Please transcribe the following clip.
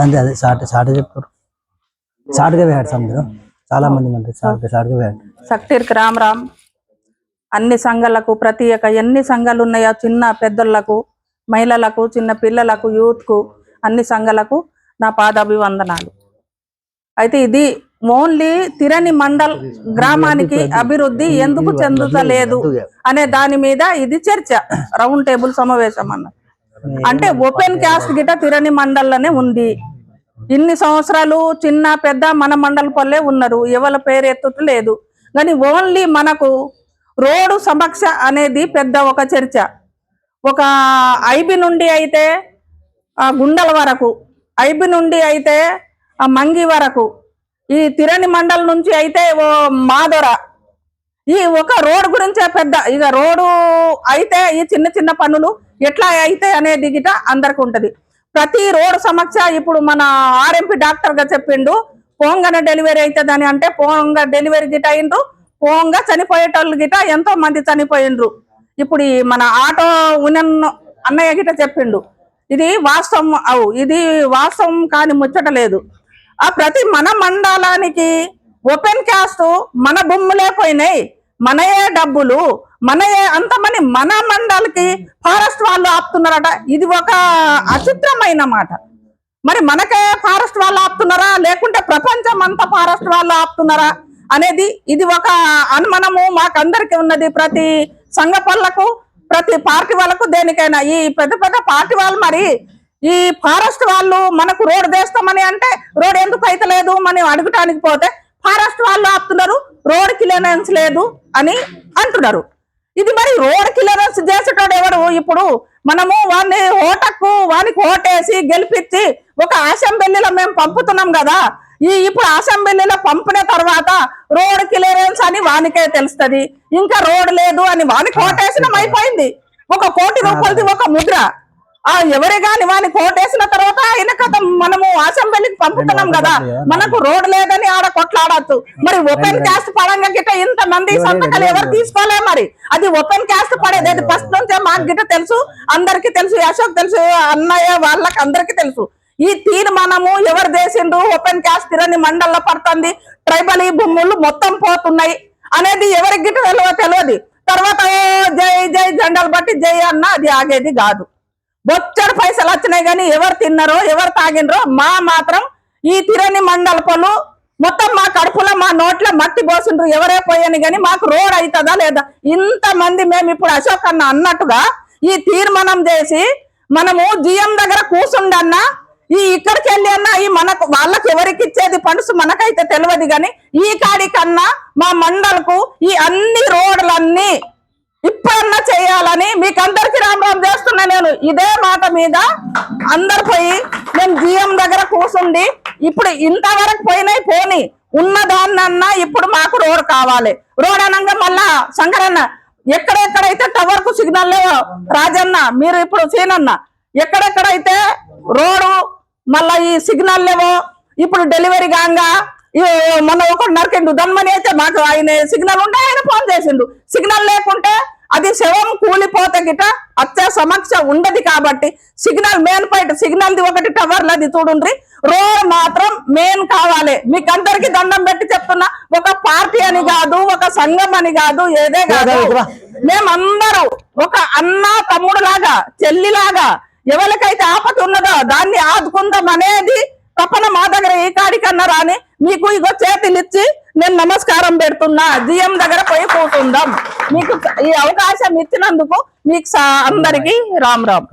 అంతే అదే షార్ట్ చెప్తారు. షార్ట్గా వేయాడు సముద్రం, చాలా మంది మంది షార్ట్గా వేయాడు. సక్టీర్కి రామ్ అన్ని సంఘాలకు ప్రత్యేక ఎన్ని సంఘాలు ఉన్నాయో చిన్న పెద్దలకు, మహిళలకు, చిన్న పిల్లలకు, యూత్కు, అన్ని సంఘాలకు నా పాదాభివందనాలు. అయితే ఇది ఓన్లీ తిరణి మండల్ గ్రామానికి అభివృద్ధి ఎందుకు చెందుతలేదు అనే దాని మీద ఇది చర్చ, రౌండ్ టేబుల్ సమావేశం అన్నది. అంటే ఓపెన్ క్యాస్ట్ గిట తిరణి మండల్లోనే ఉంది. ఇన్ని సంవత్సరాలు చిన్న పెద్ద మన మండల పల్లె ఉన్నారు, ఎవరి పేరు ఎత్తుతలేదు. కానీ ఓన్లీ మనకు రోడ్డు సమస్య అనేది పెద్ద ఒక చర్చ. ఒక ఐబి నుండి అయితే గుండెల వరకు, ఐబి నుండి అయితే మంగి వరకు, ఈ తిరణి మండల్ నుంచి అయితే మాదొర, ఈ ఒక రోడ్ గురించే పెద్ద. ఇక రోడ్డు అయితే ఈ చిన్న చిన్న పనులు ఎట్లా అయితే అనేది గిట అందరికి ఉంటది. ప్రతి రోడ్డు సమస్య ఇప్పుడు మన ఆర్ఎంపీ డాక్టర్ గా చెప్పిండు, పోంగన డెలివరీ అవుతుందని. అంటే పోంగ డెలివరీ గిట అయిండ్రు, పోంగా చనిపోయేటోళ్ళు గిట ఎంతో మంది చనిపోయిండ్రు. ఇప్పుడు మన ఆటో యూనియన్ అన్నయ్య గిట చెప్పిండు, ఇది వాస్తవం. ఇది వాస్తవం కాని ముచ్చట లేదు. ఆ ప్రతి మన మండలానికి ఓపెన్ క్యాస్ట్ మన భూములే పోయినాయి, మనయే డబ్బులు, మనయే అంతమంది మన మండలికి ఫారెస్ట్ వాళ్ళు ఆపుతున్నారట. ఇది ఒక అచిత్రమైన మాట. మరి మనకే ఫారెస్ట్ వాళ్ళు ఆపుతున్నారా, లేకుంటే ప్రపంచం అంతా ఫారెస్ట్ వాళ్ళు ఆపుతున్నారా అనేది ఇది ఒక అనుమానము మాకందరికి ఉన్నది. ప్రతి సంఘ పనులకు, ప్రతి పార్టీ వాళ్ళకు, దేనికైనా ఈ పెద్ద పెద్ద పార్టీ వాళ్ళు మరి ఈ ఫారెస్ట్ వాళ్ళు మనకు రోడ్ వేస్తామని అంటే రోడ్ ఎందుకు అయితే లేదు మనం అడగటానికి పోతే ఫారెస్ట్ వాళ్ళు ఆపుతున్నారు, రోడ్ క్లియరెన్స్ లేదు అని అంటున్నారు. ఇది మరి రోడ్ క్లియరెన్స్ చేసేటోడు ఎవరు? ఇప్పుడు మనము వానికి ఓటేసి గెలిపించి ఒక అసెంబ్లీలో మేము పంపుతున్నాం కదా. ఇప్పుడు అసెంబ్లీలో పంపిన తర్వాత రోడ్ క్లియరెన్స్ అని వానికే తెలుస్తుంది, ఇంకా రోడ్ లేదు అని వానికి ఓటేసినాం అయిపోయింది. 1 కోటి రూపాయలది ఒక ముద్ర. ఎవరే గాని వాని కోటేసిన తర్వాత ఆయన కథ మనము అసెంబ్లీకి పంపుతున్నాం కదా, మనకు రోడ్ లేదని ఆడ కొట్లాడచ్చు. మరి ఓపెన్ క్యాస్ట్ పడంగా గిట్ట ఇంత మంది సంతకాలు ఎవరు తీసుకోలే. మరి అది ఓపెన్ క్యాస్ట్ పడేది అది ఫస్ట్ నుంచే మాకు గిట్ట తెలుసు, అందరికి తెలుసు, అశోక్ తెలుసు, అన్నయ్య వాళ్ళకి అందరికి తెలుసు. ఈ తీర్మానము ఎవరు చేసిండ్రు, ఓపెన్ క్యాస్ట్ తిరణి మండల్లో పడుతుంది, ట్రైబల్ భూములు మొత్తం పోతున్నాయి అనేది ఎవరికి గిట్ట తెలియదు. తర్వాత జై జై జెండాలు బట్టి జై అన్న అది ఆగేది కాదు. బొచ్చడు పైసలు వచ్చినాయి కానీ ఎవరు తిన్నారో ఎవరు తాగినరో మాత్రం ఈ తిరణి మండల పనులు మొత్తం మా కడుపులో మా నోట్లో మట్టి పోసిండ్రు. ఎవరే పోయాని కానీ మాకు రోడ్ అవుతుందా లేదా? ఇంతమంది మేము ఇప్పుడు అశోక్ అన్న అన్నట్టుగా ఈ తీర్మానం చేసి మనము జిఎం దగ్గర కూర్చుండన్నా ఇక్కడికి వెళ్ళి అన్నా మనకు వాళ్ళకి ఎవరికి ఇచ్చేది ఫండ్స్ మనకైతే తెలియదు. కానీ ఈ కాడికన్నా మా మండలకు ఈ అన్ని రోడ్లన్నీ ఇప్పుడన్నా చేయాలని మీకు అందరికి రామ్ చేస్తున్నా. నేను ఇదే మాట మీద అందరు పోయి నేను జిఎం దగ్గర కూర్చుండి ఇప్పుడు ఇంతవరకు పోయినాయి పోని ఉన్నదాన్నన్నా ఇప్పుడు మాకు రోడ్ కావాలి. రోడ్ అనగా మళ్ళా శంకరన్న ఎక్కడెక్కడైతే టవర్ కు సిగ్నల్ లేవో, రాజన్న మీరు ఇప్పుడు సీనన్న ఎక్కడెక్కడైతే రోడ్డు మళ్ళా ఈ సిగ్నల్ లేవో, ఇప్పుడు డెలివరీ కాగా మొన్న ఒకటి నరికిండు దన్మని అయితే మాకు ఆయన సిగ్నల్ ఉంటే ఆయన ఫోన్ చేసిండు. సిగ్నల్ లేకుంటే అది శవం కూలిపోతే గిట వచ్చే సమస్య ఉండదు. కాబట్టి సిగ్నల్ మెయిన్ పాయింట్, సిగ్నల్ది ఒకటి టవర్లది చూడుండ్రి, రోడ్ మాత్రం మెయిన్ కావాలి. మీకు అందరికి దండం పెట్టి చెప్తున్నా, ఒక పార్టీ అని కాదు, ఒక సంఘం అని కాదు, ఏదే కాదు, మేమందరూ ఒక అన్న తమ్ముడు లాగా చెల్లిలాగా ఎవరికైతే ఆపద ఉన్నదో దాన్ని ఆదుకుందాం అనేది తప్పన మా దగ్గర ఏ కాడికన్నా రాని మీకు ఇగో చేతులు ఇచ్చి నేను నమస్కారం పెడుతున్నా. జిఎం దగ్గర పోయి కూర్చుందాం. మీకు ఈ అవకాశం ఇచ్చినందుకు మీకు అందరికీ రామ్ రామ్.